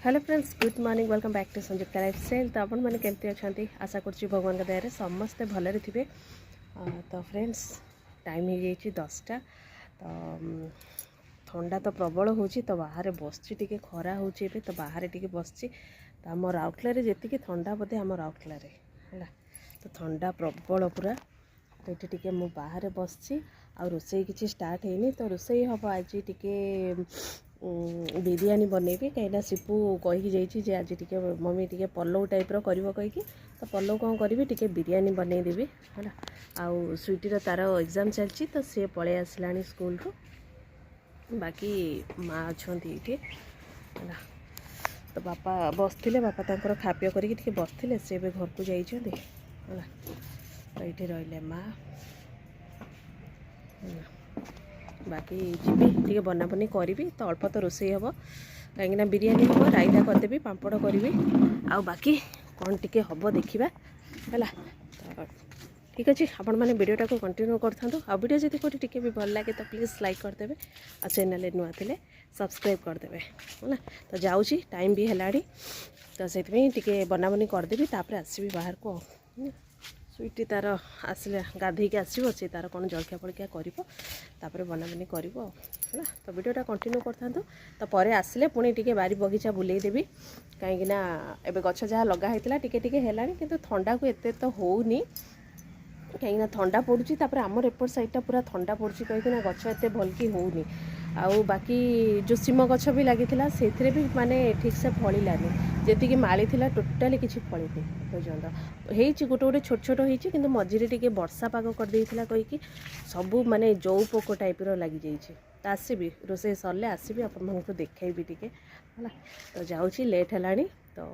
Hello friends, good morning, welcome back to Sanyukta lifestyle. तो आपण मैंने केमती अच्छा आशा करुँच भगवान दया समस्ते भलरे थे। तो फ्रेंड्स टाइम हो जाए 10टा। तो ठंडा तो प्रबल हो तो बाहर बसची टी खरा हो तो बाहर टी बस तो आम राउरकेला जी ठंडा बोधे आम राउरकेला है तो ठंडा प्रबल पूरा। तो ये टी बाहर बसची आ रोसई किसी स्टार्ट है तो रोसई हम आज टी बिरयानी बनैबी कहीं सिपू कहीकि जाइए आज टी मम्मी टी पलौ टाइप्र कर कहीकि तो पलौ कौन करी टी बिरयानी बनईदेवी है। आउ स्वीटर तार एग्जाम चलती तो सी पलि आसला स्कूल रू। बाकी माँ अच्छा ये है तो बापा बसते बापा तर खापी करके बसते सी घर को जाइए है। तो ये रही माँ बाकी जी टी बनाबनी करी तो अल्प तो रोसई हम कहीं बिरयानी हम रायता करदेवी पापड़ करी आ बाकी कौन टी हम देखा है। तो ठीक अच्छे आपण मैंने वीडियोटा को कंटिन्यू करथां। आ वीडियो जब कोई टी भी भल लगे तो प्लीज़ लाइक करदे आ चैनल नुआ थे सब्सक्राइब करदे है। तो जाऊँगी टाइम भी है तो से टी बनाबनी करदेवी तापर आसबि बाहर को। स्वीटी तार आसले गाधे आसो सी तार कौन जलखिया फलखिया कर बनाबनी कर है। तो वीडियोटा कंटिन्यू करता तो पर आसिले पुणी टी बारी बगीचा बुलेदेवी कहीं एबे गछ जहाँ लगाई टिके टिके है कि ठंडा को एत तो होनी कहीं ठंडा पड़ुची आमर एपट साइडटा पूरा ठंडा पड़ुची कहीं गछ एत भल कि होनी। आउ बाकी जो सीम गछ भी लगी से भी माने ठीक से फलिलानी जी माली थिला टोटाली किसी फली पर्यंत हो गोटे गोटे छोट छोट होती कि मझे टी वर्षा पाग कर कहीकि सबू माने जौ पोक टाइप्र लगी जाइए। तो आसबि रोसे सरले आसबि आपको देखी टी है। तो जाऊँगी लेट है तो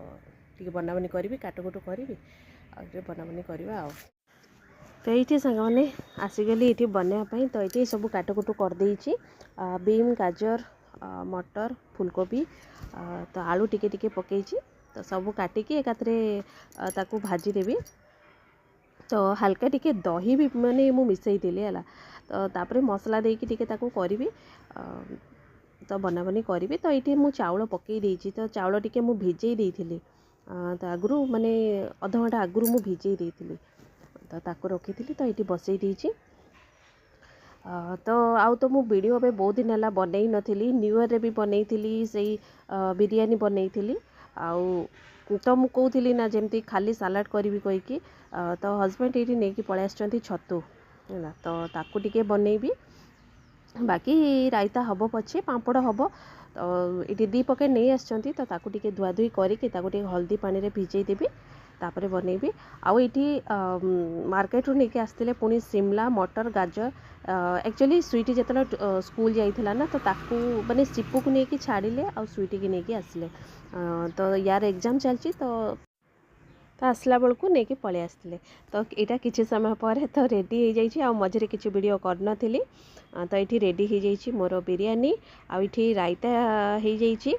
टी बनाबनी करी काटकुट करी बनाबनी करवा। तो ये सांगने आसीगली ये बनवाई तो ये सब काटकुट करदे बीम गाजर मटर फुलकोबी तो आलू टिके टिके पकई तो सब काटिकी एकात्रे ताकू भाजी देवी। तो हल्का टिके दही भी माने मु मिसईली है तो तापर मसला देकी टिके ताकू करी तो बनाबनी करी। तो ये मु चाउल पकई देइछि तो चाउल टिके मु भिजई देइथिली तो आगु माने अध घंटा आगु मु भिजई देइथिली तो ताको रखी थी। तो ये बसई देइछि तो आउ तो मु वीडियो पे बहुत दिन है बनई नी न्यू ईयर भी बनई से बिरयानी बनई आउ तो मु कहूली ना जमती खाली सालाड करी कहीकि तो हजबैंड ये नहीं पलि आसछंती छतु है तो ताकू टिके बनईबी। बाकी रायता हम पछे पापड़ हम तो ये दी पके नहीं आसछंती तो ताकू टिके धुआ धुई करके हल्दी पानी रे भिजई देबी तापर बनईबी। आउ ये मार्केट रू नहीं आसते पुणी शिमला मटर गाजर एक्चुअली स्वीटी जिते स्कूल जाइला ना तो ताकू माने सिपू को लेकिन छाड़िले आ स्वीटी की लेकिन आसले तो यार एग्जाम चलची तो आसला बेलू नहीं कि पलि आसते तो यहाँ किसी समय पर तो रेडी हो जाइए मझे किसी वीडियो करनी तो ये रेडी हो जाइए मोर बिरयानी आठी रायता हो जाइए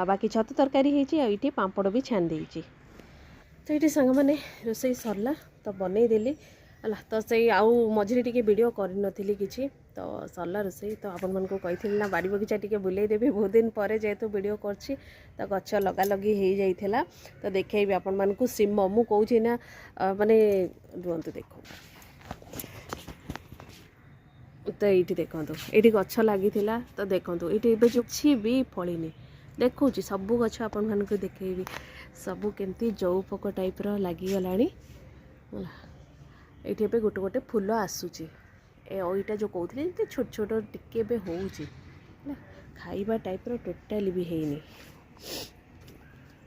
बाकी छतु तरकारी होती पापड़ भी छान देइछि। तो ये सांग मैंने रोसई सरला तो बनईदेली है। तो से आउ मझे टी वीडियो करनी किसी तो सरला रोसई तो आपण मानक कही ना बाड़ी बगीचा टी बुलेदेवी बहुत दिन पर जेहेतु वीडियो करछि तो गछ लगा लगी हो जाइला तो देखी आपण मानक सिम मु कौची ना माने रुहतु देखो। तो ये देखो ये गछ लगी तो देखो ये जो भी फलिनी देखूँ सबू गछ आपण मानक देखेबी सबू केमती जौ पोक टाइप्र लगिगला। ये गोटे गोटे फूल आसूची एटा जो कहते छोट छोट टिके बे होउची खाइबा टाइप्र टोटाली भी हैनी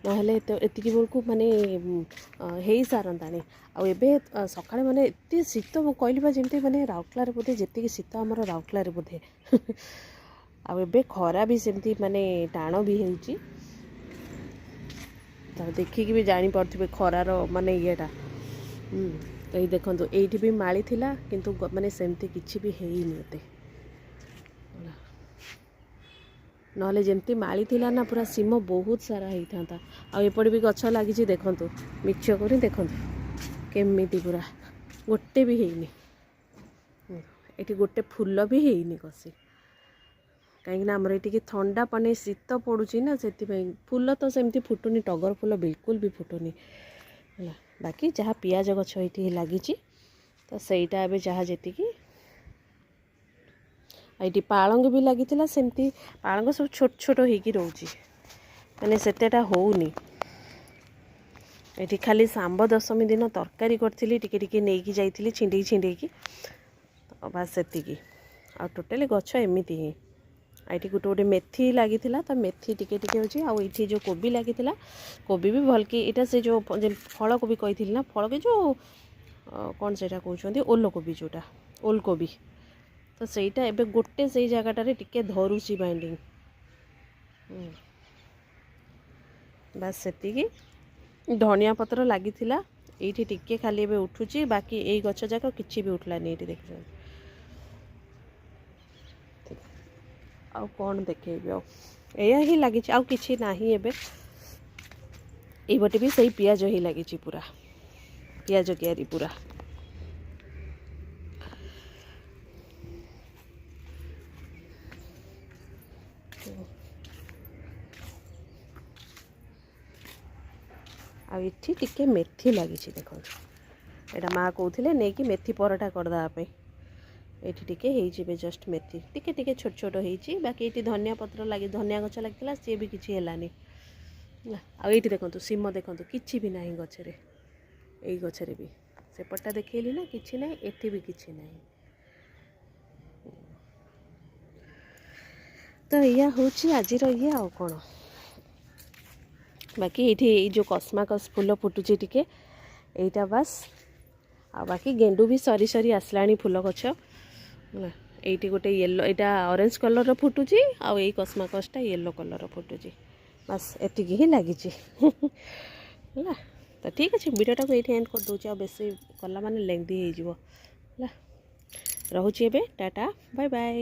नहले तो एतिकी बेलू माने हो सारंतानी आबे सकाळे माने एत शीत कहली जमी माने राउरकेला बोधे जी शीत आम राउरकेला बोधे आबे खरा भी सेमती माने टाण भी होउची तो देखिकी भी जानीपे खरार माने येटा तो ये देखो ये भी माली थिला किंतु माने सेमती किछि भी हेइनी एते नहले जमती माली थिला ना पूरा सीम बहुत सारा होता आएपटे भी गछ लगी देखु मिक्स कर देखु केमिति पूरा गोटे भी हेइनी ये गोटे फूल भी हेइनी कसी कहीं आमर ये थंडा पानी शीत पड़ुची ना से फूल तो सेमती फुटुनी टगर फूल बिल्कुल भी फुटुनी है। बाकी जहाँ पियाज गछ ये लगी तो सहीटा ए जहाँ जी ये पालंग भी लगी सेमती पालंग सब छोट छोट होगी रोची मैंने सेतेटा होनी ये खाली सांब दशमी दिन तरकारी करी टिके नहीं जाइली छिंडे छिंडे तो बस से आ टोटाली गछ एमती ही ये गोटे गोटे मेथी लगी तो मेथी टिके टिके होची आ ये जो कोबी लगी कोबी भी भल कि यहाँ से जो फल कोबी कही ना फल के जो कौन से कहते ओल कोबी जोटा ओल कोबी तो सहीटा एबे गोटे से जगह टिके धरुची बाइंडिंग बस से धनिया पत्र लगी ये टिके खाली एबे उठुची बाकी यही गछ जाक किसी भी उठलानी ये देख आउ कौन देखेबी आया ही लगी आउ किसी ना ये बटे भी सही पियाज ही लगी पूरा पियाज क्यारी पूरा आ इठी टिके मेथी लगी देखो यहाँ माँ कहते नहीं कि मेथी पराठा करदेवाई ये टिके जस्ट मेथी टिके टिके छोट छोट हो बाकी ये धनिया पत्र लगे धनिया गछ लगी सी भी किसी है आईटी देखो सीम देखो कि भी ना गचरे यही गचरे भी सेपटा देखली ना कि ना एठी भी किसी ना तो या हूँ आज ये आ कौन बाकी ये जो कस्माकस फूल फुटुची टिके यहीटा बस आ बाकी गेंडू भी सरी सरी आसलानी फूल गछ ये गोटे येलो यहाँ ऑरेंज कलर फुटुची आ यही कस्माकसटा येलो कलर फुटुची बस एति ही लगी है तो ठीक अच्छे वीडियोटा को ये एंड कर दूँ आ बेसी कला माने लेंदी हो रोचे टाटा बाय बाय।